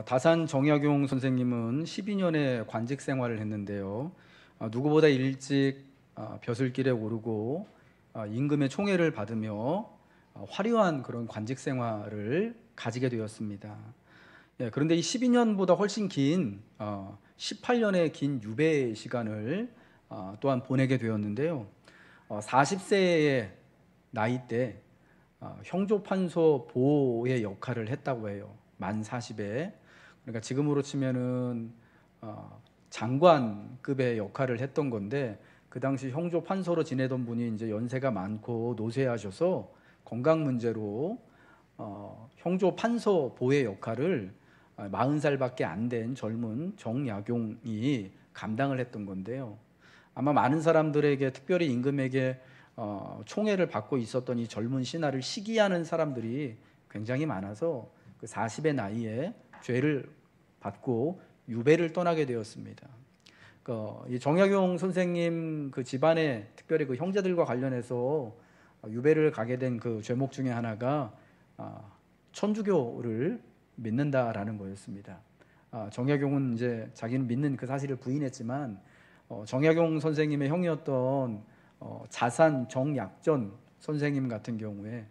다산 정약용 선생님은 12년의 관직 생활을 했는데요. 누구보다 일찍 벼슬길에 오르고 임금의 총애를 받으며 화려한 그런 관직 생활을 가지게 되었습니다. 그런데 이 12년보다 훨씬 긴 18년의 긴 유배 시간을 또한 보내게 되었는데요. 40세의 나이 때 형조판서 보의 역할을 했다고 해요. 만 40에. 그러니까 지금으로 치면은 장관급의 역할을 했던 건데, 그 당시 형조판서로 지내던 분이 이제 연세가 많고 노쇠하셔서 건강 문제로 형조판서 보의 역할을 40살밖에 안 된 젊은 정약용이 감당을 했던 건데요. 아마 많은 사람들에게, 특별히 임금에게 총애를 받고 있었던 이 젊은 신하를 시기하는 사람들이 굉장히 많아서 그 40의 나이에 죄를 받고 유배를 떠나게 되었습니다. 이 정약용 선생님 그 집안에, 특별히 그 형제들과 관련해서 유배를 가게 된 그 죄목 중에 하나가 천주교를 믿는다라는 거였습니다. 정약용은 이제 자기는 믿는 그 사실을 부인했지만 정약용 선생님의 형이었던 자산 정약전 선생님 같은 경우에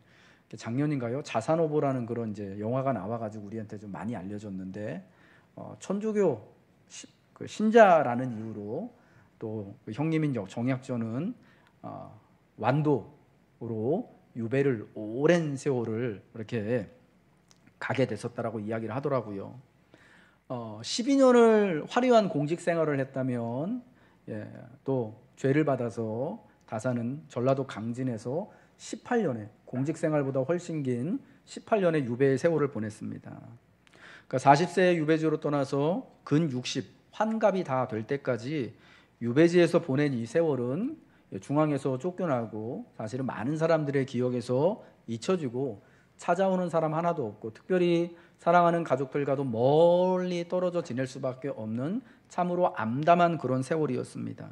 작년인가요? 자산오보라는 그런 이제 영화가 나와가지고 우리한테 좀 많이 알려졌는데, 천주교 신자라는 이유로 또 그 형님인 정약전은 완도로 유배를 오랜 세월을 이렇게 가게 됐었다라고 이야기를 하더라고요. 12년을 화려한 공직 생활을 했다면, 또 죄를 받아서 다산은 전라도 강진에서 18년의 공직 생활보다 훨씬 긴 18년의 유배의 세월을 보냈습니다. 그러니까 40세의 유배지로 떠나서 근 60 환갑이 다 될 때까지 유배지에서 보낸 이 세월은 중앙에서 쫓겨나고 사실은 많은 사람들의 기억에서 잊혀지고 찾아오는 사람 하나도 없고, 특별히 사랑하는 가족들과도 멀리 떨어져 지낼 수밖에 없는 참으로 암담한 그런 세월이었습니다.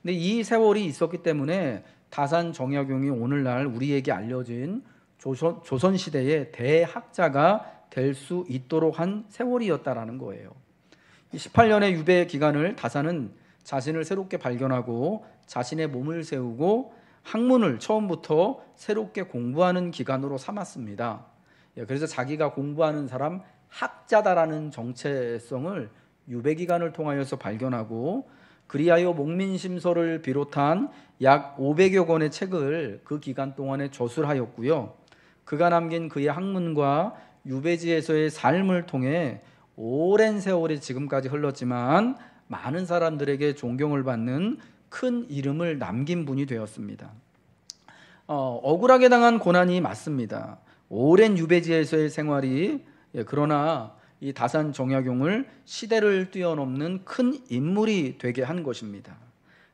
근데 이 세월이 있었기 때문에 다산 정약용이 오늘날 우리에게 알려진 조선시대의 대학자가 될 수 있도록 한 세월이었다라는 거예요. 이 18년의 유배 기간을 다산은 자신을 새롭게 발견하고 자신의 몸을 세우고 학문을 처음부터 새롭게 공부하는 기간으로 삼았습니다. 그래서 자기가 공부하는 사람 학자다라는 정체성을 유배 기간을 통하여서 발견하고, 그리하여 목민심서를 비롯한 약 500여 권의 책을 그 기간 동안에 저술하였고요. 그가 남긴 그의 학문과 유배지에서의 삶을 통해 오랜 세월이 지금까지 흘렀지만 많은 사람들에게 존경을 받는 큰 이름을 남긴 분이 되었습니다. 억울하게 당한 고난이 맞습니다. 오랜 유배지에서의 생활이, 그러나 이 다산 정약용을 시대를 뛰어넘는 큰 인물이 되게 한 것입니다.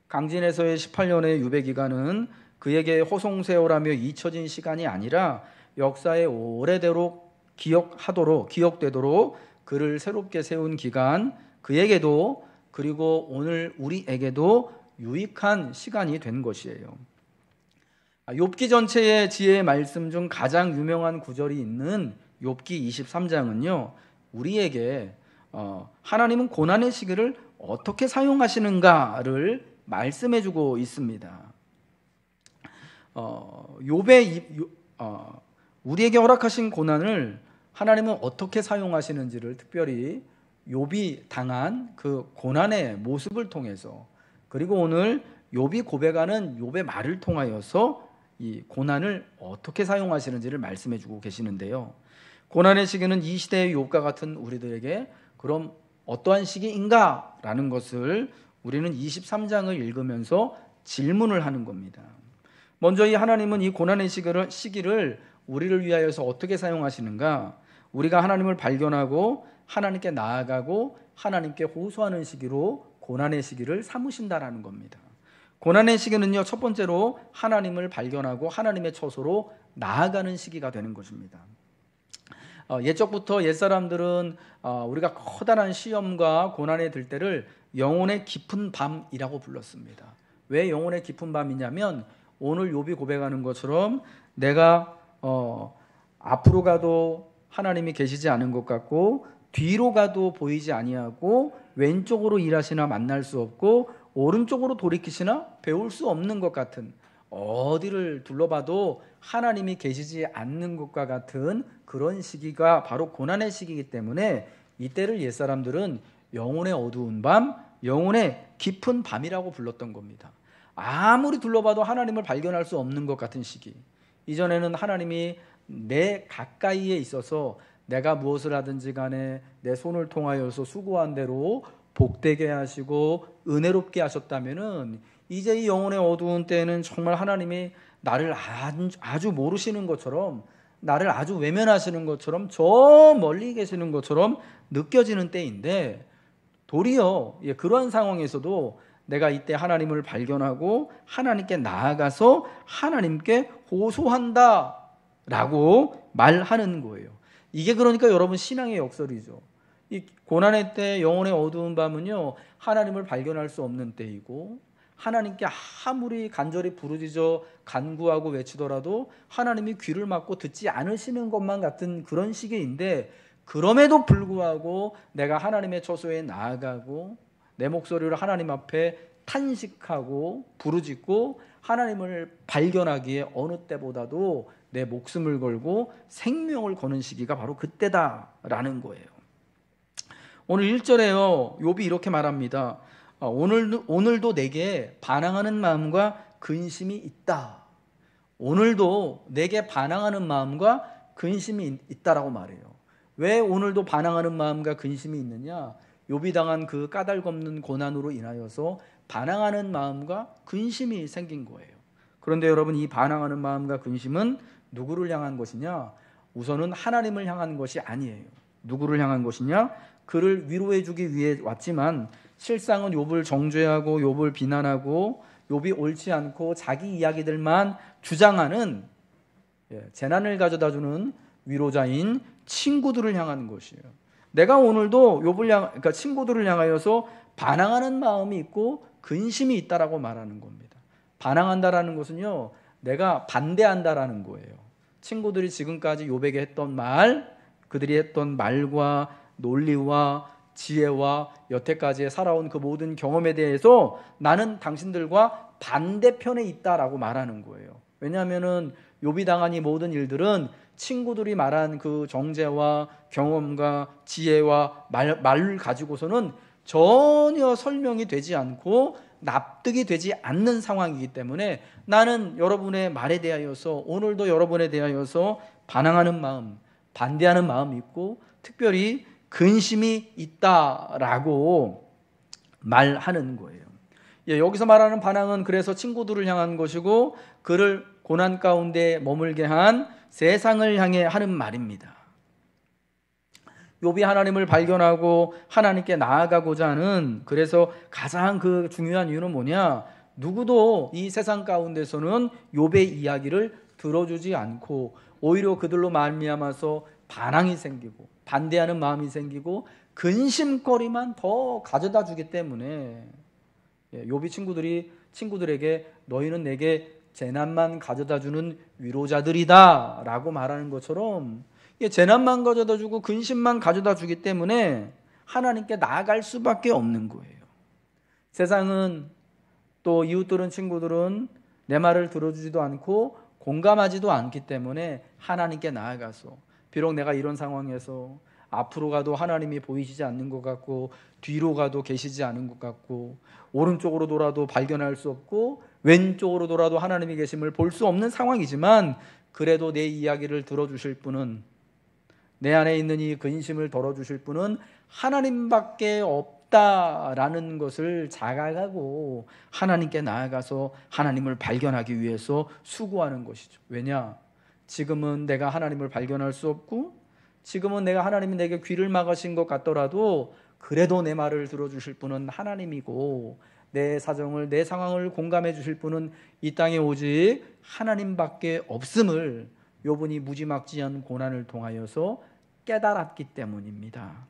강진에서의 18년의 유배 기간은 그에게 호송세월하며 잊혀진 시간이 아니라 역사에 오래도록 기억되도록 그를 새롭게 세운 기간, 그에게도 그리고 오늘 우리에게도 유익한 시간이 된 것이에요. 욥기 전체의 지혜의 말씀 중 가장 유명한 구절이 있는 욥기 23장은요, 우리에게 하나님은 고난의 시기를 어떻게 사용하시는가를 말씀해주고 있습니다. 우리에게 허락하신 고난을 하나님은 어떻게 사용하시는지를 특별히 욥이 당한 그 고난의 모습을 통해서, 그리고 오늘 욥이 고백하는 욥의 말을 통하여서 이 고난을 어떻게 사용하시는지를 말씀해주고 계시는데요. 고난의 시기는 이 시대의 욥과 같은 우리들에게 그럼 어떠한 시기인가? 라는 것을 우리는 23장을 읽으면서 질문을 하는 겁니다. 먼저 이 하나님은 이 고난의 시기를 우리를 위하여서 어떻게 사용하시는가? 우리가 하나님을 발견하고 하나님께 나아가고 하나님께 호소하는 시기로 고난의 시기를 삼으신다라는 겁니다. 고난의 시기는요, 첫 번째로 하나님을 발견하고 하나님의 처소로 나아가는 시기가 되는 것입니다. 옛적부터 옛사람들은 우리가 커다란 시험과 고난에 들 때를 영혼의 깊은 밤이라고 불렀습니다. 왜 영혼의 깊은 밤이냐면, 오늘 욥이 고백하는 것처럼 내가 앞으로 가도 하나님이 계시지 않은 것 같고 뒤로 가도 보이지 아니하고 왼쪽으로 일하시나 만날 수 없고 오른쪽으로 돌이키시나 배울 수 없는 것 같은, 어디를 둘러봐도 하나님이 계시지 않는 것과 같은 그런 시기가 바로 고난의 시기이기 때문에 이때를 옛사람들은 영혼의 어두운 밤, 영혼의 깊은 밤이라고 불렀던 겁니다. 아무리 둘러봐도 하나님을 발견할 수 없는 것 같은 시기. 이전에는 하나님이 내 가까이에 있어서 내가 무엇을 하든지 간에 내 손을 통하여서 수고한 대로 복되게 하시고 은혜롭게 하셨다면은, 이제 이 영혼의 어두운 때에는 정말 하나님이 나를 아주 모르시는 것처럼, 나를 아주 외면하시는 것처럼, 저 멀리 계시는 것처럼 느껴지는 때인데, 도리어 그러한 상황에서도 내가 이때 하나님을 발견하고 하나님께 나아가서 하나님께 호소한다 라고 말하는 거예요. 이게 그러니까 여러분 신앙의 역설이죠. 이 고난의 때, 영혼의 어두운 밤은요, 하나님을 발견할 수 없는 때이고, 하나님께 아무리 간절히 부르짖어 간구하고 외치더라도 하나님이 귀를 막고 듣지 않으시는 것만 같은 그런 시기인데, 그럼에도 불구하고 내가 하나님의 처소에 나아가고 내 목소리를 하나님 앞에 탄식하고 부르짖고 하나님을 발견하기에 어느 때보다도 내 목숨을 걸고 생명을 거는 시기가 바로 그때다라는 거예요. 오늘 1절에요, 욥이 이렇게 말합니다. 오늘도 내게 반항하는 마음과 근심이 있다. 오늘도 내게 반항하는 마음과 근심이 있다라고 말해요. 왜 오늘도 반항하는 마음과 근심이 있느냐? 욥이 당한 그 까닭없는 고난으로 인하여서 반항하는 마음과 근심이 생긴 거예요. 그런데 여러분, 이 반항하는 마음과 근심은 누구를 향한 것이냐? 우선은 하나님을 향한 것이 아니에요. 누구를 향한 것이냐? 그를 위로해 주기 위해 왔지만 실상은 욥을 정죄하고 욥을 비난하고 욥이 옳지 않고 자기 이야기들만 주장하는, 재난을 가져다 주는 위로자인 친구들을 향한 것이에요. 내가 오늘도 그러니까 친구들을 향하여서 반항하는 마음이 있고 근심이 있다라고 말하는 겁니다. 반항한다라는 것은요, 내가 반대한다라는 거예요. 친구들이 지금까지 욥에게 했던 말, 그들이 했던 말과 논리와 지혜와 여태까지 살아온 그 모든 경험에 대해서 나는 당신들과 반대편에 있다라고 말하는 거예요. 왜냐하면은 욥이 당한 이 모든 일들은 친구들이 말한 그 정죄와 경험과 지혜와 말을 가지고서는 전혀 설명이 되지 않고 납득이 되지 않는 상황이기 때문에 나는 여러분의 말에 대하여서, 오늘도 여러분에 대하여서 반항하는 마음, 반대하는 마음이 있고 특별히 근심이 있다라고 말하는 거예요. 여기서 말하는 반항은 그래서 친구들을 향한 것이고, 그를 고난 가운데 머물게 한 세상을 향해 하는 말입니다. 욥이 하나님을 발견하고 하나님께 나아가고자 하는, 그래서 가장 그 중요한 이유는 뭐냐? 누구도 이 세상 가운데서는 욥의 이야기를 들어주지 않고 오히려 그들로 말미암아서 반항이 생기고 반대하는 마음이 생기고 근심거리만 더 가져다 주기 때문에, 욥이 친구들에게 너희는 내게 재난만 가져다 주는 위로자들이다 라고 말하는 것처럼, 재난만 가져다 주고 근심만 가져다 주기 때문에 하나님께 나아갈 수밖에 없는 거예요. 세상은, 또 이웃들은, 친구들은 내 말을 들어주지도 않고 공감하지도 않기 때문에 하나님께 나아가서, 비록 내가 이런 상황에서 앞으로 가도 하나님이 보이시지 않는 것 같고 뒤로 가도 계시지 않은 것 같고 오른쪽으로 돌아도 발견할 수 없고 왼쪽으로 돌아도 하나님이 계심을 볼 수 없는 상황이지만, 그래도 내 이야기를 들어주실 분은, 내 안에 있는 이 근심을 덜어주실 분은 하나님밖에 없다라는 것을 자각하고 하나님께 나아가서 하나님을 발견하기 위해서 수고하는 것이죠. 왜냐? 지금은 내가 하나님을 발견할 수 없고, 지금은 내가 하나님이 내게 귀를 막으신 것 같더라도 그래도 내 말을 들어주실 분은 하나님이고, 내 사정을, 내 상황을 공감해 주실 분은 이 땅에 오직 하나님밖에 없음을 욥이 무지막지한 고난을 통하여서 깨달았기 때문입니다.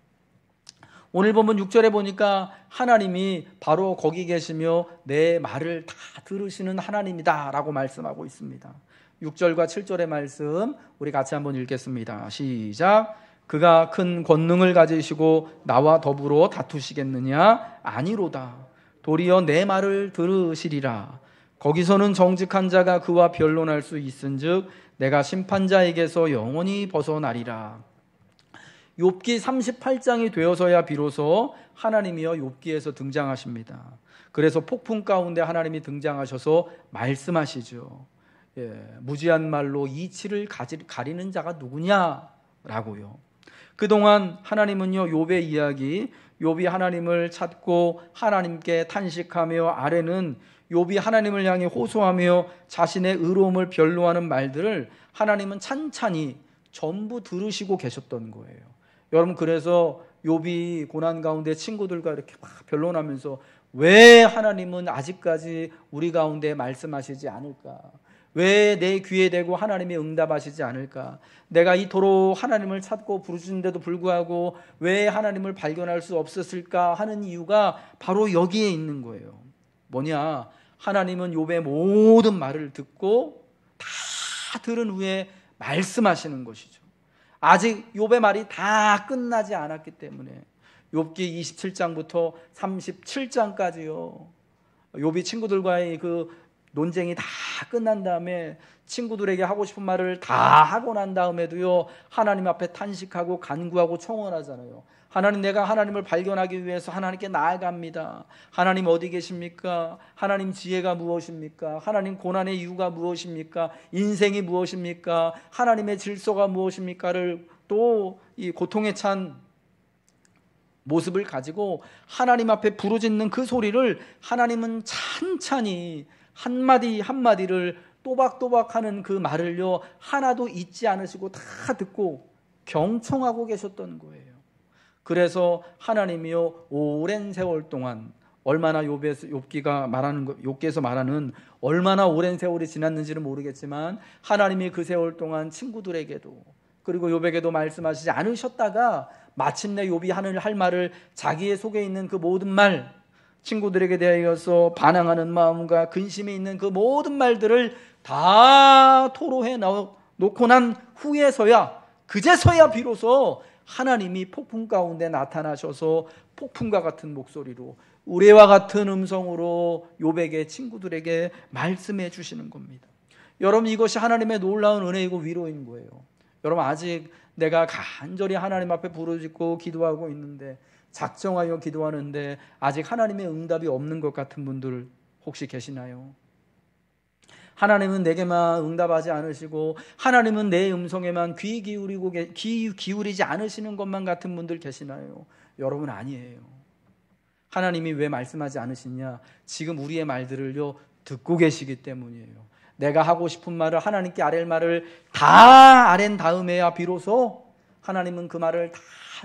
오늘 본문 6절에 보니까 하나님이 바로 거기 계시며 내 말을 다 들으시는 하나님이다 라고 말씀하고 있습니다. 6절과 7절의 말씀 우리 같이 한번 읽겠습니다. 시작. 그가 큰 권능을 가지시고 나와 더불어 다투시겠느냐? 아니로다. 도리어 내 말을 들으시리라. 거기서는 정직한 자가 그와 변론할 수 있은즉 내가 심판자에게서 영원히 벗어나리라. 욥기 38장이 되어서야 비로소 하나님이여 욥기에서 등장하십니다. 그래서 폭풍 가운데 하나님이 등장하셔서 말씀하시죠. 무지한 말로 이치를 가리는 자가 누구냐라고요. 그동안 하나님은요, 욥의 이야기, 욥이 하나님을 찾고 하나님께 탄식하며 아래는 욥이 하나님을 향해 호소하며 자신의 의로움을 변로하는 말들을 하나님은 찬찬히 전부 들으시고 계셨던 거예요. 여러분, 그래서 욥이 고난 가운데 친구들과 이렇게 막 변론하면서 왜 하나님은 아직까지 우리 가운데 말씀하시지 않을까? 왜 내 귀에 대고 하나님이 응답하시지 않을까? 내가 이토록 하나님을 찾고 부르짖는데도 불구하고 왜 하나님을 발견할 수 없었을까 하는 이유가 바로 여기에 있는 거예요. 뭐냐? 하나님은 욥의 모든 말을 듣고 다 들은 후에 말씀하시는 것이죠. 아직 욥의 말이 다 끝나지 않았기 때문에 욥기 27장부터 37장까지요. 욥이 친구들과의 그 논쟁이 다 끝난 다음에 친구들에게 하고 싶은 말을 다 하고 난 다음에도요, 하나님 앞에 탄식하고 간구하고 청원하잖아요. 하나님, 내가 하나님을 발견하기 위해서 하나님께 나아갑니다. 하나님 어디 계십니까? 하나님 지혜가 무엇입니까? 하나님 고난의 이유가 무엇입니까? 인생이 무엇입니까? 하나님의 질서가 무엇입니까를 또 이 고통에 찬 모습을 가지고 하나님 앞에 부르짖는 그 소리를 하나님은 찬찬히 한마디 한마디를 또박또박 하는 그 말을요, 하나도 잊지 않으시고 다 듣고 경청하고 계셨던 거예요. 그래서 하나님이요, 오랜 세월 동안 얼마나 욥기에서 말하는 얼마나 오랜 세월이 지났는지는 모르겠지만 하나님이 그 세월 동안 친구들에게도 그리고 욥에게도 말씀하시지 않으셨다가 마침내 욥이 할 말을 자기의 속에 있는 그 모든 말, 친구들에게 대하여서 반항하는 마음과 근심이 있는 그 모든 말들을 다 토로해 놓고 난 후에서야, 그제서야 비로소 하나님이 폭풍 가운데 나타나셔서 폭풍과 같은 목소리로 우레와 같은 음성으로 욥에게 친구들에게 말씀해 주시는 겁니다. 여러분, 이것이 하나님의 놀라운 은혜이고 위로인 거예요. 여러분, 아직 내가 간절히 하나님 앞에 부르짖고 기도하고 있는데, 작정하여 기도하는데 아직 하나님의 응답이 없는 것 같은 분들 혹시 계시나요? 하나님은 내게만 응답하지 않으시고 하나님은 내 음성에만 귀 기울이지 않으시는 것만 같은 분들 계시나요? 여러분, 아니에요. 하나님이 왜 말씀하지 않으시냐? 지금 우리의 말들을요, 듣고 계시기 때문이에요. 내가 하고 싶은 말을, 하나님께 아랠 말을 다 아랜 다음에야 비로소 하나님은 그 말을 다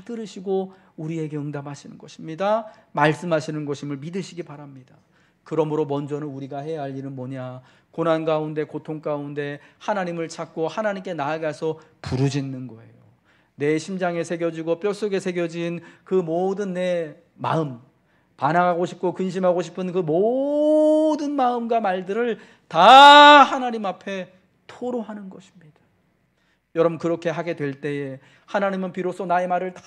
들으시고 우리에게 응답하시는 것입니다. 말씀하시는 것임을 믿으시기 바랍니다. 그러므로 먼저는 우리가 해야 할 일은 뭐냐? 고난 가운데, 고통 가운데 하나님을 찾고 하나님께 나아가서 부르짖는 거예요. 내 심장에 새겨지고 뼛속에 새겨진 그 모든 내 마음, 반항하고 싶고 근심하고 싶은 그 모든 마음과 말들을 다 하나님 앞에 토로하는 것입니다. 여러분, 그렇게 하게 될 때에 하나님은 비로소 나의 말을 다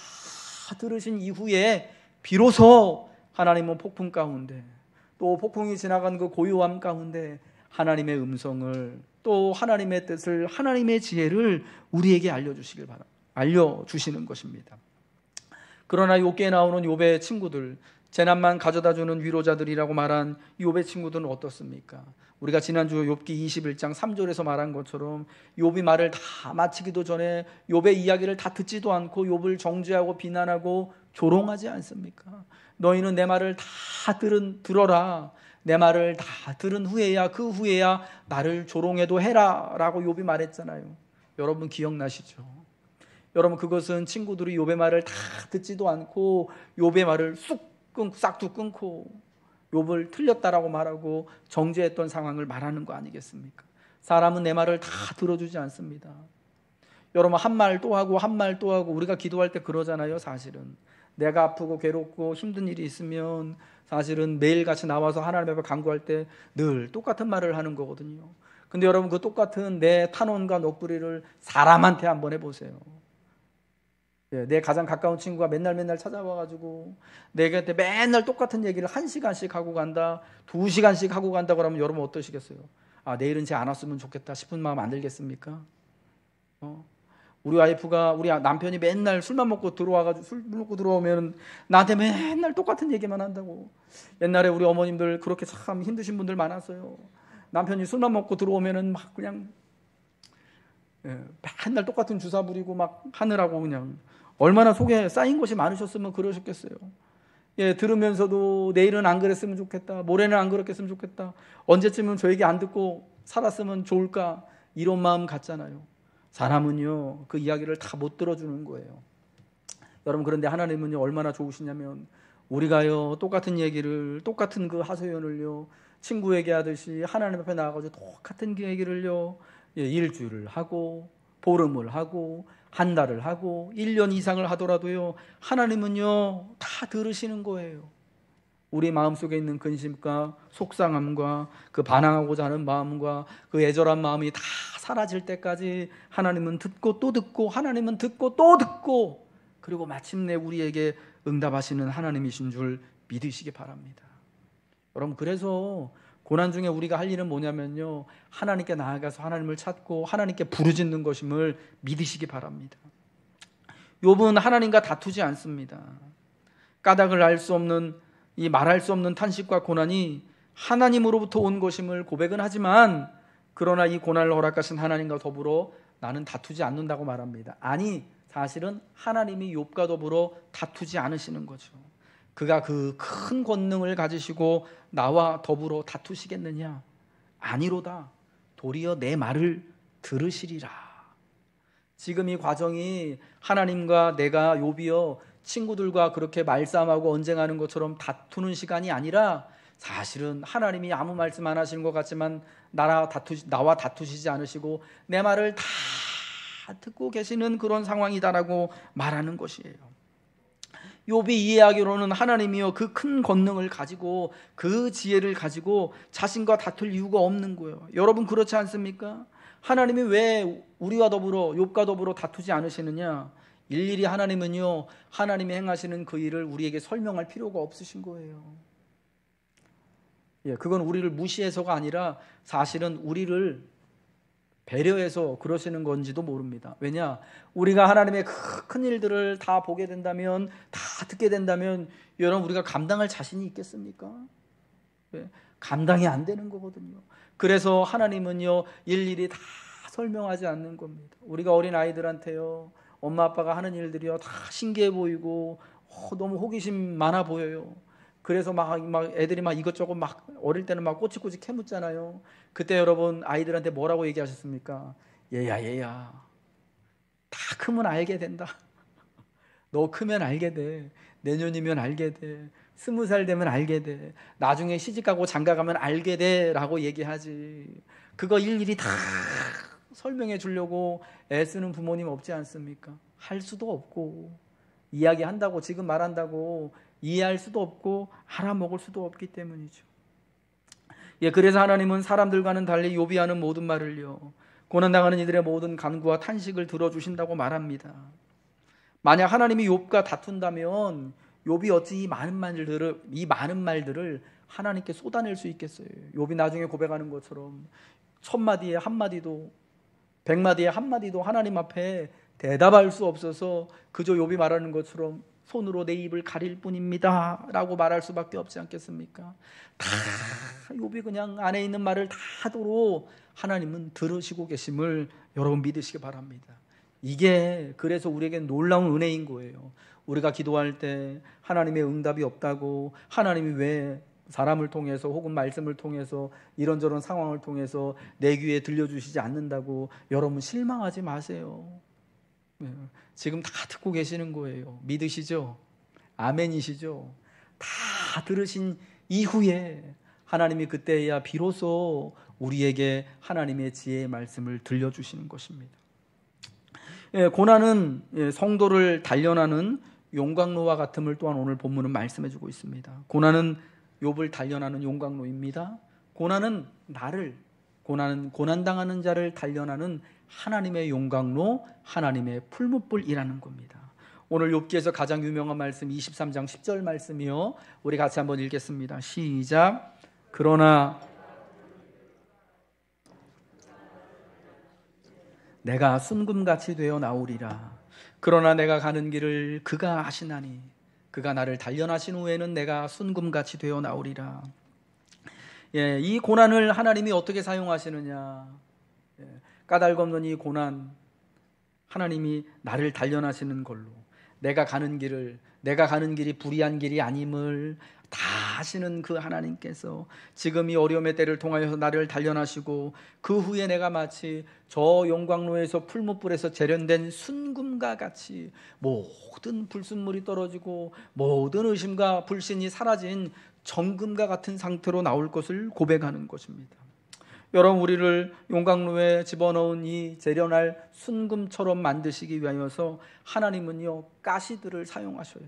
들으신 이후에 비로소 하나님은 폭풍 가운데, 또 폭풍이 지나간 그 고요함 가운데 하나님의 음성을, 또 하나님의 뜻을, 하나님의 지혜를 우리에게 알려주시는 것입니다. 그러나 욥기에 나오는 욥의 친구들, 재난만 가져다주는 위로자들이라고 말한 욥의 친구들은 어떻습니까? 우리가 지난주 욥기 21장 3절에서 말한 것처럼 욥이 말을 다 마치기도 전에 욥의 이야기를 다 듣지도 않고 욥을 정죄하고 비난하고 조롱하지 않습니까? 너희는 내 말을 다 들어라. 내 말을 다 들은 후에야, 그 후에야 나를 조롱해도 해라 라고 욥이 말했잖아요. 여러분, 기억나시죠? 여러분, 그것은 친구들이 욥의 말을 다 듣지도 않고 욥의 말을 싹둑 끊고 욥을 틀렸다라고 말하고 정죄했던 상황을 말하는 거 아니겠습니까? 사람은 내 말을 다 들어주지 않습니다. 여러분, 한 말 또 하고 한 말 또 하고 우리가 기도할 때 그러잖아요. 사실은 내가 아프고 괴롭고 힘든 일이 있으면 사실은 매일같이 나와서 하나님 앞에 간구할 때 늘 똑같은 말을 하는 거거든요. 근데 여러분, 그 똑같은 내 탄원과 넋부리를 사람한테 한번 해보세요. 내 가장 가까운 친구가 맨날 찾아와가지고 내한테 맨날 똑같은 얘기를 1시간씩 하고 간다, 2시간씩 하고 간다 그러면 여러분 어떠시겠어요? 아, 내일은 쟤 안 왔으면 좋겠다 싶은 마음 안 들겠습니까? 우리 와이프가, 우리 남편이 맨날 술만 먹고 들어와가지고, 술 먹고 들어오면 나한테 맨날 똑같은 얘기만 한다고. 옛날에 우리 어머님들 그렇게 참 힘드신 분들 많았어요. 남편이 술만 먹고 들어오면은 막 그냥 맨날 똑같은 주사 부리고 막 하느라고 그냥 얼마나 속에 쌓인 것이 많으셨으면 그러셨겠어요. 들으면서도 내일은 안 그랬으면 좋겠다, 모레는 안 그렇겠으면 좋겠다, 언제쯤은 저 얘기 안 듣고 살았으면 좋을까, 이런 마음 갖잖아요. 사람은요, 그 이야기를 다 못 들어주는 거예요. 여러분, 그런데 하나님은요 얼마나 좋으시냐면, 우리가요 똑같은 얘기를, 똑같은 그 하소연을요 친구에게 하듯이 하나님 앞에 나가서 똑같은 그 얘기를요 일주일을 하고 보름을 하고 한 달을 하고 1년 이상을 하더라도요 하나님은요 다 들으시는 거예요. 우리 마음속에 있는 근심과 속상함과 그 반항하고자 하는 마음과 그 애절한 마음이 다 사라질 때까지 하나님은 듣고 또 듣고, 하나님은 듣고 또 듣고, 그리고 마침내 우리에게 응답하시는 하나님이신 줄 믿으시기 바랍니다. 여러분, 그래서 고난 중에 우리가 할 일은 뭐냐면요, 하나님께 나아가서 하나님을 찾고 하나님께 부르짖는 것임을 믿으시기 바랍니다. 욥은 하나님과 다투지 않습니다. 까닭을 알 수 없는 이 말할 수 없는 탄식과 고난이 하나님으로부터 온 것임을 고백은 하지만, 그러나 이 고난을 허락하신 하나님과 더불어 나는 다투지 않는다고 말합니다. 아니, 사실은 하나님이 욥과 더불어 다투지 않으시는 거죠. 그가 그 큰 권능을 가지시고 나와 더불어 다투시겠느냐? 아니로다. 도리어 내 말을 들으시리라. 지금 이 과정이 하나님과 내가, 욥이여, 친구들과 그렇게 말싸움하고 언쟁하는 것처럼 다투는 시간이 아니라, 사실은 하나님이 아무 말씀 안 하시는 것 같지만 나와 다투시지 않으시고 내 말을 다 듣고 계시는 그런 상황이다라고 말하는 것이에요. 욥이 이해하기로는 하나님이요 그 큰 권능을 가지고, 그 지혜를 가지고 자신과 다툴 이유가 없는 거예요. 여러분, 그렇지 않습니까? 하나님이 왜 우리와 더불어, 욥과 더불어 다투지 않으시느냐? 일일이 하나님은요 하나님이 행하시는 그 일을 우리에게 설명할 필요가 없으신 거예요. 그건 우리를 무시해서가 아니라 사실은 우리를 배려해서 그러시는 건지도 모릅니다. 왜냐? 우리가 하나님의 큰 일들을 다 보게 된다면, 다 듣게 된다면, 여러분, 우리가 감당할 자신이 있겠습니까? 감당이 안 되는 거거든요. 그래서 하나님은요 일일이 다 설명하지 않는 겁니다. 우리가 어린 아이들한테요 엄마 아빠가 하는 일들이요 다 신기해 보이고 너무 호기심 많아 보여요. 그래서 막 애들이 막 이것저것 막 어릴 때는 막 꼬치꼬치 캐묻잖아요. 그때 여러분 아이들한테 뭐라고 얘기하셨습니까? 얘야 다 크면 알게 된다. 너 크면 알게 돼. 내년이면 알게 돼. 20살 되면 알게 돼. 나중에 시집가고 장가가면 알게 돼 라고 얘기하지. 그거 일일이 다 설명해 주려고 애쓰는 부모님 없지 않습니까? 할 수도 없고, 이야기한다고, 지금 말한다고 이해할 수도 없고 알아먹을 수도 없기 때문이죠. 그래서 하나님은 사람들과는 달리 욥이 하는 모든 말을요 고난당하는 이들의 모든 간구와 탄식을 들어주신다고 말합니다. 만약 하나님이 욥과 다툰다면 욥이 어찌 이 많은 말들을 하나님께 쏟아낼 수 있겠어요? 욥이 나중에 고백하는 것처럼 1000마디에 한마디도, 100마디에 한마디도 하나님 앞에 대답할 수 없어서 그저 욥이 말하는 것처럼 손으로 내 입을 가릴 뿐입니다 라고 말할 수밖에 없지 않겠습니까? 다 욥이 그냥 안에 있는 말을 다 하도록 하나님은 들으시고 계심을 여러분 믿으시기 바랍니다. 이게 그래서 우리에게 놀라운 은혜인 거예요. 우리가 기도할 때 하나님의 응답이 없다고, 하나님이 왜 사람을 통해서 혹은 말씀을 통해서 이런저런 상황을 통해서 내 귀에 들려주시지 않는다고 여러분 실망하지 마세요. 지금 다 듣고 계시는 거예요. 믿으시죠? 아멘이시죠? 다 들으신 이후에 하나님이 그때야 비로소 우리에게 하나님의 지혜의 말씀을 들려주시는 것입니다. 고난은 성도를 단련하는 용광로와 같음을 또한 오늘 본문은 말씀해주고 있습니다. 고난은 욥을 단련하는 용광로입니다. 고난은 고난당하는 자를 단련하는 하나님의 용광로, 하나님의 풀무불이라는 겁니다. 오늘 욥기에서 가장 유명한 말씀 23장 10절 말씀이요. 우리 같이 한번 읽겠습니다. 시작. 그러나 내가 순금같이 되어 나오리라. 그러나 내가 가는 길을 그가 아시나니 그가 나를 단련하신 후에는 내가 순금같이 되어 나오리라. 이 고난을 하나님이 어떻게 사용하시느냐. 까닭없는 이 고난, 하나님이 나를 단련하시는 걸로 내가 가는 길이 불의한 길이 아님을 다 아시는 그 하나님께서 지금 이 어려움의 때를 통하여서 나를 단련하시고 그 후에 내가 마치 저 용광로에서 풀무불에서 재련된 순금과 같이 모든 불순물이 떨어지고 모든 의심과 불신이 사라진 정금과 같은 상태로 나올 것을 고백하는 것입니다. 여러분, 우리를 용광로에 집어넣은 이 재련할 순금처럼 만드시기 위하여서 하나님은요 가시들을 사용하셔요.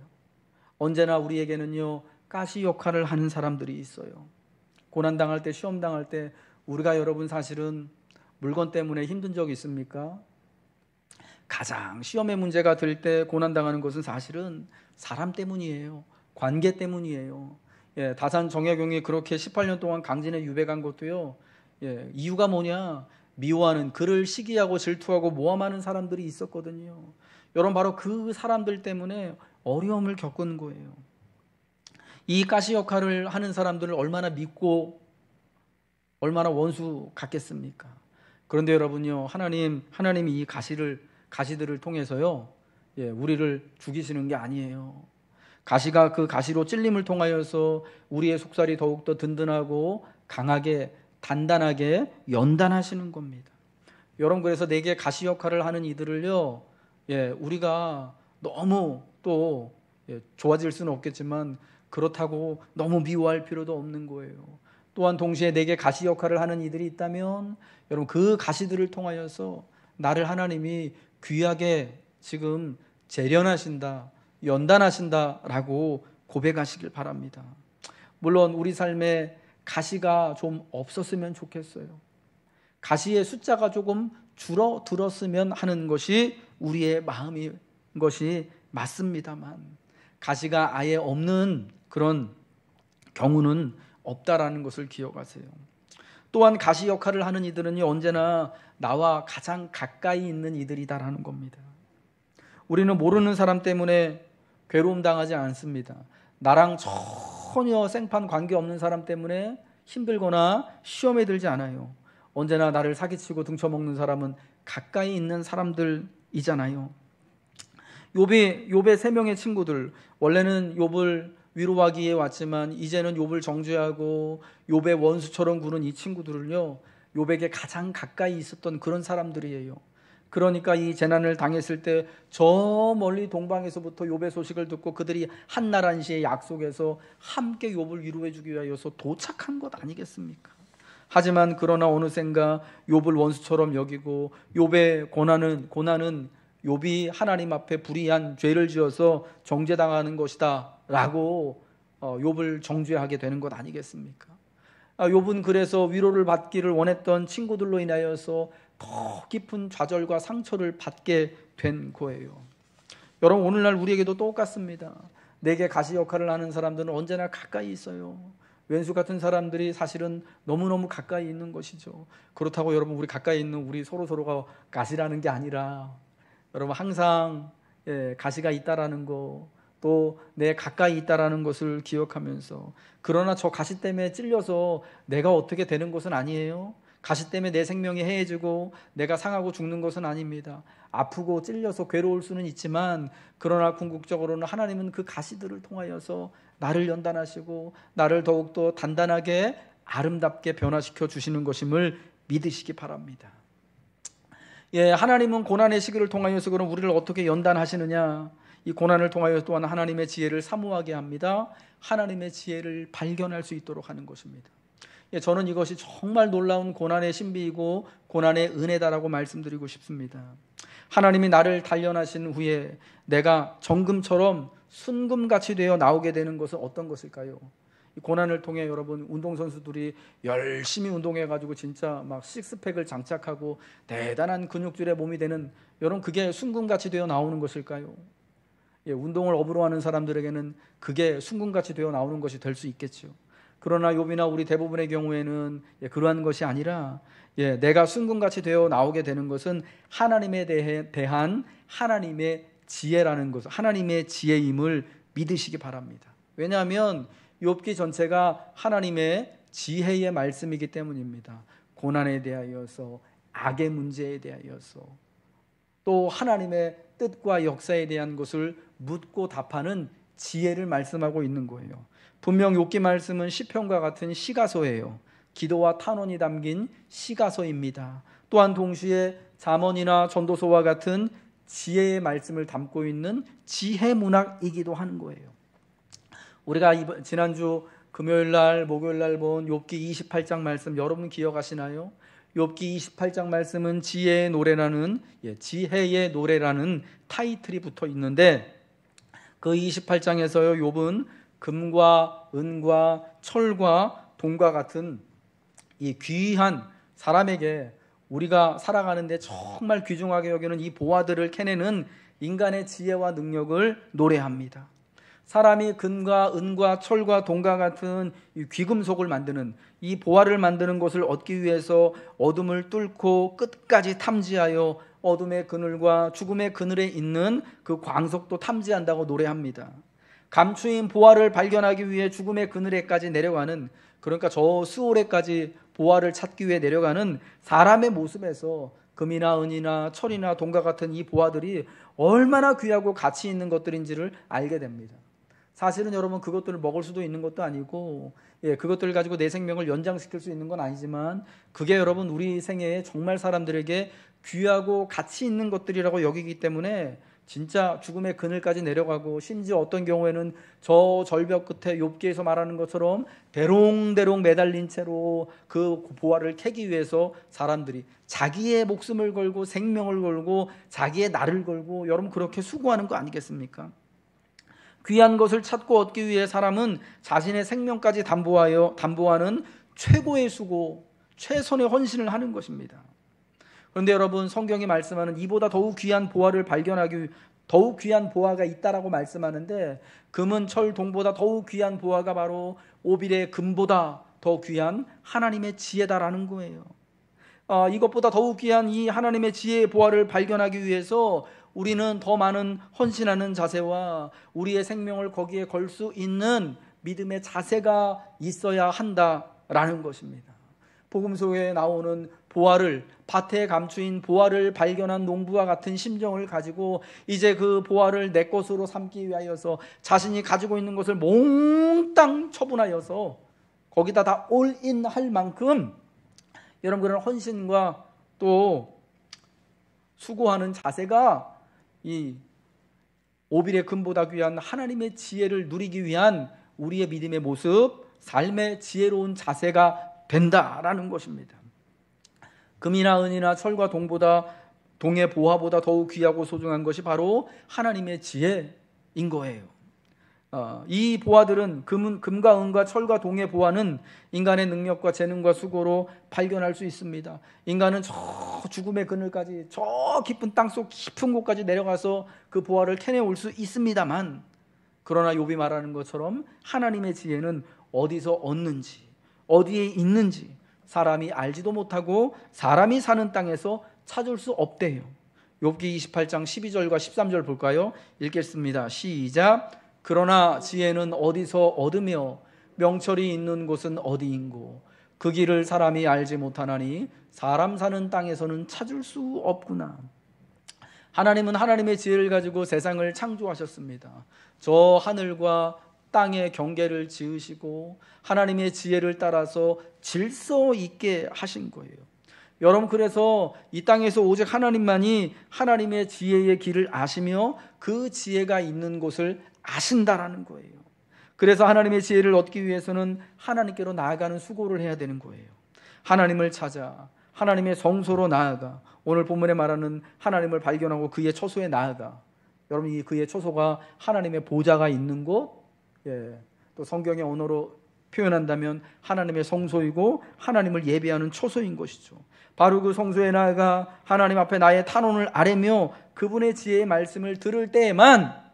언제나 우리에게는요 가시 역할을 하는 사람들이 있어요. 고난당할 때, 시험당할 때 우리가 여러분 사실은 물건 때문에 힘든 적이 있습니까? 가장 시험의 문제가 될 때 고난당하는 것은 사실은 사람 때문이에요. 관계 때문이에요. 다산 정약용이 그렇게 18년 동안 강진에 유배간 것도요, 이유가 뭐냐? 미워하는, 그를 시기하고 질투하고 모함하는 사람들이 있었거든요. 여러분, 바로 그 사람들 때문에 어려움을 겪은 거예요. 이 가시 역할을 하는 사람들을 얼마나 믿고 얼마나 원수 같겠습니까? 그런데 여러분요, 하나님이 이 가시들을 통해서요, 우리를 죽이시는 게 아니에요. 가시가 그 가시로 찔림을 통하여서 우리의 속살이 더욱더 든든하고 강하게 단단하게 연단하시는 겁니다. 여러분, 그래서 내게 가시 역할을 하는 이들을요, 우리가 너무 또 좋아질 수는 없겠지만 그렇다고 너무 미워할 필요도 없는 거예요. 또한 동시에 내게 가시 역할을 하는 이들이 있다면 여러분, 그 가시들을 통하여서 나를 하나님이 귀하게 지금 재련하신다, 연단하신다라고 고백하시길 바랍니다. 물론 우리 삶에 가시가 좀 없었으면 좋겠어요. 가시의 숫자가 조금 줄어들었으면 하는 것이 우리의 마음인 것이 맞습니다만 가시가 아예 없는 그런 경우는 없다라는 것을 기억하세요. 또한 가시 역할을 하는 이들은 언제나 나와 가장 가까이 있는 이들이다라는 겁니다. 우리는 모르는 사람 때문에 괴로움 당하지 않습니다. 나랑 전혀 생판 관계없는 사람 때문에 힘들거나 시험에 들지 않아요. 언제나 나를 사기치고 등쳐먹는 사람은 가까이 있는 사람들이잖아요. 욥의 세 명의 친구들, 원래는 욥을 위로하기에 왔지만 이제는 욥을 정죄하고 욥의 원수처럼 구는 이 친구들을요, 욥에게 가장 가까이 있었던 그런 사람들이에요. 그러니까 이 재난을 당했을 때 저 멀리 동방에서부터 욥의 소식을 듣고 그들이 한나란시의 약속에서 함께 욥을 위로해 주기 위하여서 도착한 것 아니겠습니까? 하지만 그러나 어느샌가 욥을 원수처럼 여기고 욥의 고난은 욥이 하나님 앞에 불의한 죄를 지어서 정죄당하는 것이다 라고 욥을 정죄하게 되는 것 아니겠습니까? 욥은 그래서 위로를 받기를 원했던 친구들로 인하여서 더 깊은 좌절과 상처를 받게 된 거예요. 여러분, 오늘날 우리에게도 똑같습니다. 내게 가시 역할을 하는 사람들은 언제나 가까이 있어요. 왼수 같은 사람들이 사실은 너무너무 가까이 있는 것이죠. 그렇다고 여러분, 우리 가까이 있는 우리 서로가 가시라는 게 아니라 여러분, 항상 가시가 있다라는 거, 또 내 가까이 있다라는 것을 기억하면서, 그러나 저 가시 때문에 찔려서 내가 어떻게 되는 것은 아니에요. 가시 때문에 내 생명이 해해지고 내가 상하고 죽는 것은 아닙니다. 아프고 찔려서 괴로울 수는 있지만 그러나 궁극적으로는 하나님은 그 가시들을 통하여서 나를 연단하시고 나를 더욱더 단단하게 아름답게 변화시켜 주시는 것임을 믿으시기 바랍니다. 하나님은 고난의 시기를 통하여서 그럼 우리를 어떻게 연단하시느냐? 이 고난을 통하여 또한 하나님의 지혜를 사모하게 합니다. 하나님의 지혜를 발견할 수 있도록 하는 것입니다. 저는 이것이 정말 놀라운 고난의 신비이고 고난의 은혜다라고 말씀드리고 싶습니다. 하나님이 나를 단련하신 후에 내가 정금처럼 순금같이 되어 나오게 되는 것은 어떤 것일까요? 이 고난을 통해 여러분, 운동선수들이 열심히 운동해가지고 진짜 막 식스팩을 장착하고 대단한 근육질의 몸이 되는, 여러분, 그게 순금같이 되어 나오는 것일까요? 운동을 업으로 하는 사람들에게는 그게 순금같이 되어 나오는 것이 될 수 있겠죠. 그러나 욥이나 우리 대부분의 경우에는 그러한 것이 아니라 내가 순금같이 되어 나오게 되는 것은 하나님에 대한 하나님의 지혜라는 것, 하나님의 지혜임을 믿으시기 바랍니다. 왜냐하면 욥기 전체가 하나님의 지혜의 말씀이기 때문입니다. 고난에 대하여서, 악의 문제에 대하여서, 또 하나님의 뜻과 역사에 대한 것을 묻고 답하는 지혜를 말씀하고 있는 거예요. 분명 욥기 말씀은 시편과 같은 시가서예요. 기도와 탄원이 담긴 시가서입니다. 또한 동시에 잠언이나 전도서와 같은 지혜의 말씀을 담고 있는 지혜 문학이기도 하는 거예요. 우리가 지난주 금요일날, 목요일날 본 욥기 28장 말씀 여러분 기억하시나요? 욥기 28장 말씀은 지혜의 노래라는 타이틀이 붙어 있는데, 그 28장에서요 욥은 금과 은과 철과 동과 같은 이 귀한, 사람에게 우리가 살아가는데 정말 귀중하게 여기는 이 보화들을 캐내는 인간의 지혜와 능력을 노래합니다. 사람이 금과 은과 철과 동과 같은 이 귀금속을 만드는, 이 보화를 만드는 것을 얻기 위해서 어둠을 뚫고 끝까지 탐지하여 어둠의 그늘과 죽음의 그늘에 있는 그 광석도 탐지한다고 노래합니다. 감추인 보화를 발견하기 위해 죽음의 그늘에까지 내려가는, 그러니까 저 스올에까지 보화를 찾기 위해 내려가는 사람의 모습에서 금이나 은이나 철이나 동과 같은 이 보화들이 얼마나 귀하고 가치 있는 것들인지를 알게 됩니다. 사실은 여러분 그것들을 먹을 수도 있는 것도 아니고 그것들을 가지고 내 생명을 연장시킬 수 있는 건 아니지만, 그게 여러분 우리 생애에 정말 사람들에게 귀하고 가치 있는 것들이라고 여기기 때문에 진짜 죽음의 그늘까지 내려가고, 심지어 어떤 경우에는 저 절벽 끝에 욥기에서 말하는 것처럼 대롱대롱 매달린 채로 그 보화를 캐기 위해서 사람들이 자기의 목숨을 걸고 생명을 걸고 자기의 날을 걸고 여러분 그렇게 수고하는 거 아니겠습니까? 귀한 것을 찾고 얻기 위해 사람은 자신의 생명까지 담보하는 최고의 수고, 최선의 헌신을 하는 것입니다. 그런데 여러분 성경이 말씀하는 이보다 더욱 귀한 보화를 발견하기 위해 더욱 귀한 보화가 있다라고 말씀하는데, 금은 철 동보다 더욱 귀한 보화가 바로 오빌의 금보다 더 귀한 하나님의 지혜다라는 거예요. 이것보다 더욱 귀한 이 하나님의 지혜의 보화를 발견하기 위해서 우리는 더 많은 헌신하는 자세와 우리의 생명을 거기에 걸 수 있는 믿음의 자세가 있어야 한다라는 것입니다. 복음 속에 나오는 보화를, 밭에 감추인 보화를 발견한 농부와 같은 심정을 가지고 이제 그 보화를 내 것으로 삼기 위하여서 자신이 가지고 있는 것을 몽땅 처분하여서 거기다 다 올인할 만큼 여러분 그런 헌신과 또 수고하는 자세가 이 오빌의 금보다 귀한 하나님의 지혜를 누리기 위한 우리의 믿음의 모습, 삶의 지혜로운 자세가 된다라는 것입니다. 금이나 은이나 철과 동의 보화보다 더욱 귀하고 소중한 것이 바로 하나님의 지혜인 거예요. 이 보화들은 금과 은과 철과 동의 보화는 인간의 능력과 재능과 수고로 발견할 수 있습니다. 인간은 저 죽음의 그늘까지, 저 깊은 땅속 깊은 곳까지 내려가서 그 보화를 캐내올 수 있습니다만, 그러나 욥이 말하는 것처럼 하나님의 지혜는 어디서 얻는지, 어디에 있는지 사람이 알지도 못하고 사람이 사는 땅에서 찾을 수 없대요. 욥기 28장 12절과 13절 볼까요? 읽겠습니다. 시작. 그러나 지혜는 어디서 얻으며 명철이 있는 곳은 어디인고 그 길을 사람이 알지 못하나니 사람 사는 땅에서는 찾을 수 없구나. 하나님은 하나님의 지혜를 가지고 세상을 창조하셨습니다. 저 하늘과 땅의 경계를 지으시고 하나님의 지혜를 따라서 질서 있게 하신 거예요. 여러분 그래서 이 땅에서 오직 하나님만이 하나님의 지혜의 길을 아시며 그 지혜가 있는 곳을 아신다라는 거예요. 그래서 하나님의 지혜를 얻기 위해서는 하나님께로 나아가는 수고를 해야 되는 거예요. 하나님을 찾아 하나님의 성소로 나아가, 오늘 본문에 말하는 하나님을 발견하고 그의 처소에 나아가. 여러분 이 그의 처소가 하나님의 보좌가 있는 곳, 또 성경의 언어로 표현한다면 하나님의 성소이고 하나님을 예배하는 처소인 것이죠. 바로 그 성소에 나아가 하나님 앞에 나의 탄원을 아뢰며 그분의 지혜의 말씀을 들을 때에만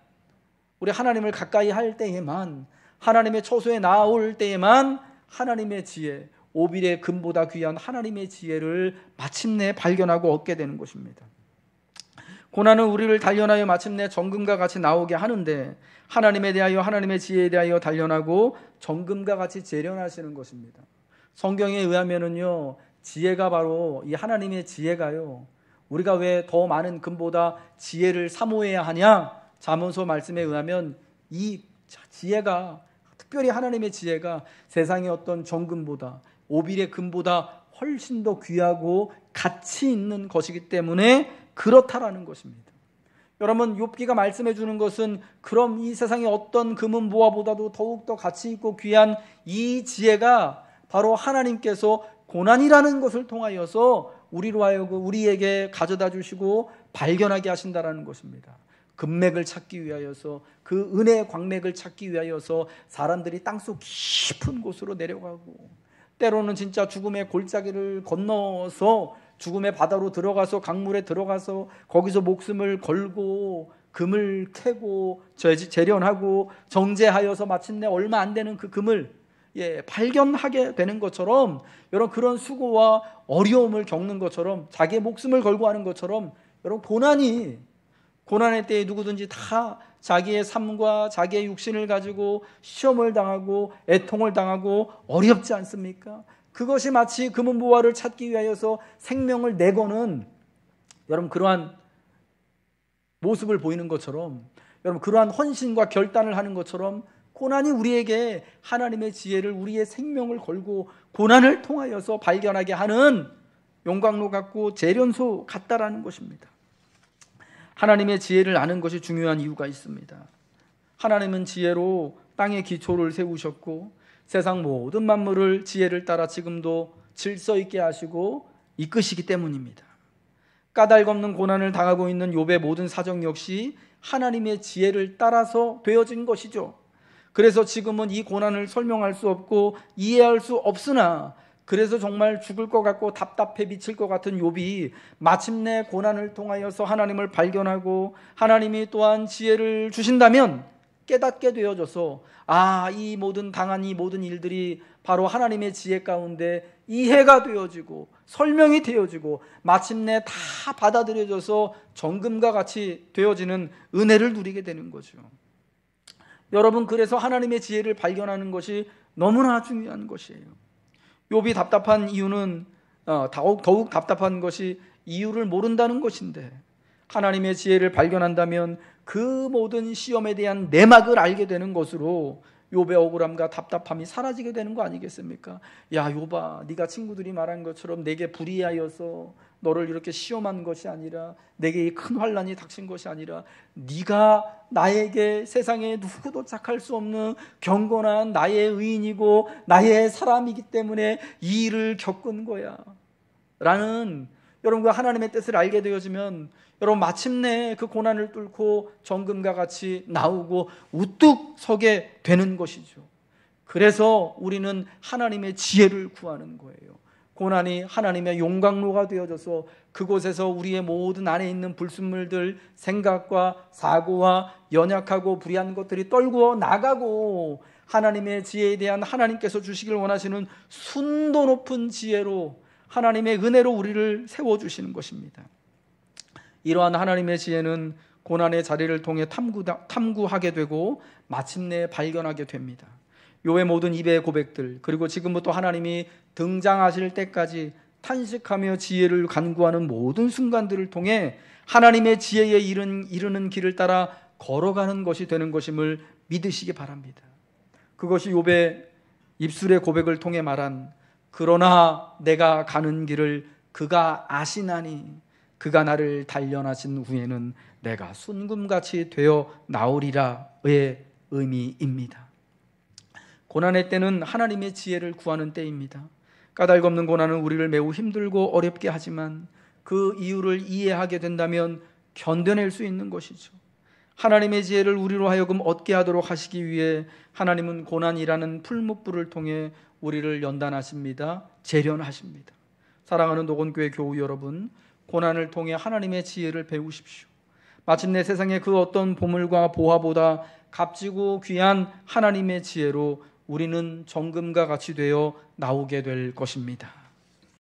우리 하나님을 가까이 할 때에만, 하나님의 처소에 나올 때에만 하나님의 지혜, 오빌의 금보다 귀한 하나님의 지혜를 마침내 발견하고 얻게 되는 것입니다. 고난은 우리를 단련하여 마침내 정금과 같이 나오게 하는데, 하나님에 대하여, 하나님의 지혜에 대하여 단련하고 정금과 같이 재련하시는 것입니다. 성경에 의하면은요, 지혜가 바로, 이 하나님의 지혜가요, 우리가 왜 더 많은 금보다 지혜를 사모해야 하냐? 잠언서 말씀에 의하면 이 지혜가, 특별히 하나님의 지혜가 세상의 어떤 정금보다, 오빌의 금보다 훨씬 더 귀하고 가치 있는 것이기 때문에 그렇다라는 것입니다. 여러분, 욥기가 말씀해 주는 것은, 그럼 이 세상의 어떤 금은보화보다도 더욱더 가치 있고 귀한 이 지혜가 바로 하나님께서 고난이라는 것을 통하여서 우리로 하여금, 우리에게 가져다 주시고 발견하게 하신다라는 것입니다. 금맥을 찾기 위하여서, 그 은혜의 광맥을 찾기 위하여서 사람들이 땅속 깊은 곳으로 내려가고, 때로는 진짜 죽음의 골짜기를 건너서 죽음의 바다로 들어가서, 강물에 들어가서 거기서 목숨을 걸고 금을 캐고 재련하고 정제하여서 마침내 얼마 안 되는 그 금을 발견하게 되는 것처럼, 여러분, 그런 수고와 어려움을 겪는 것처럼, 자기의 목숨을 걸고 하는 것처럼, 여러분, 고난의 때에 누구든지 다 자기의 삶과 자기의 육신을 가지고 시험을 당하고 애통을 당하고 어렵지 않습니까? 그것이 마치 금은보화를 찾기 위하여서 생명을 내거는, 여러분, 그러한 모습을 보이는 것처럼, 여러분, 그러한 헌신과 결단을 하는 것처럼, 고난이 우리에게 하나님의 지혜를, 우리의 생명을 걸고 고난을 통하여서 발견하게 하는 용광로 같고 재련소 같다라는 것입니다. 하나님의 지혜를 아는 것이 중요한 이유가 있습니다. 하나님은 지혜로 땅의 기초를 세우셨고, 세상 모든 만물을 지혜를 따라 지금도 질서 있게 하시고 이끄시기 때문입니다. 까닭없는 고난을 당하고 있는 욥의 모든 사정 역시 하나님의 지혜를 따라서 되어진 것이죠. 그래서 지금은 이 고난을 설명할 수 없고 이해할 수 없으나, 그래서 정말 죽을 것 같고 답답해 미칠 것 같은 욥이 마침내 고난을 통하여서 하나님을 발견하고 하나님이 또한 지혜를 주신다면 깨닫게 되어져서, 이 모든 당한 이 모든 일들이 바로 하나님의 지혜 가운데 이해가 되어지고 설명이 되어지고 마침내 다 받아들여져서 정금과 같이 되어지는 은혜를 누리게 되는 거죠. 여러분, 그래서 하나님의 지혜를 발견하는 것이 너무나 중요한 것이에요. 욥이 답답한 이유는 더욱 답답한 것이 이유를 모른다는 것인데, 하나님의 지혜를 발견한다면 그 모든 시험에 대한 내막을 알게 되는 것으로 욥의 억울함과 답답함이 사라지게 되는 거 아니겠습니까? 야, 욥아, 네가 친구들이 말한 것처럼 내게 불의하여서 너를 이렇게 시험한 것이 아니라, 내게 이 큰 환난이 닥친 것이 아니라, 네가 나에게 세상에 누구도 착할 수 없는 경건한 나의 의인이고 나의 사람이기 때문에 이 일을 겪은 거야 라는, 여러분, 그 하나님의 뜻을 알게 되어지면 여러분, 마침내 그 고난을 뚫고 정금과 같이 나오고 우뚝 서게 되는 것이죠. 그래서 우리는 하나님의 지혜를 구하는 거예요. 고난이 하나님의 용광로가 되어져서 그곳에서 우리의 모든 안에 있는 불순물들, 생각과 사고와 연약하고 불의한 것들이 떨구어 나가고, 하나님의 지혜에 대한 하나님께서 주시길 원하시는 순도 높은 지혜로, 하나님의 은혜로 우리를 세워주시는 것입니다. 이러한 하나님의 지혜는 고난의 자리를 통해 탐구하게 되고 마침내 발견하게 됩니다. 욥의 모든 입의 고백들, 그리고 지금부터 하나님이 등장하실 때까지 탄식하며 지혜를 간구하는 모든 순간들을 통해 하나님의 지혜에 이르는 길을 따라 걸어가는 것이 되는 것임을 믿으시기 바랍니다. 그것이 욥의 입술의 고백을 통해 말한, 그러나 내가 가는 길을 그가 아시나니 그가 나를 단련하신 후에는 내가 순금같이 되어 나오리라의 의미입니다. 고난의 때는 하나님의 지혜를 구하는 때입니다. 까닭없는 고난은 우리를 매우 힘들고 어렵게 하지만 그 이유를 이해하게 된다면 견뎌낼 수 있는 것이죠. 하나님의 지혜를 우리로 하여금 얻게 하도록 하시기 위해 하나님은 고난이라는 풀무불을 통해 우리를 연단하십니다. 재련하십니다. 사랑하는 노건교회 교우 여러분, 고난을 통해 하나님의 지혜를 배우십시오. 마침내 세상의 그 어떤 보물과 보화보다 값지고 귀한 하나님의 지혜로 우리는 정금과 같이 되어 나오게 될 것입니다.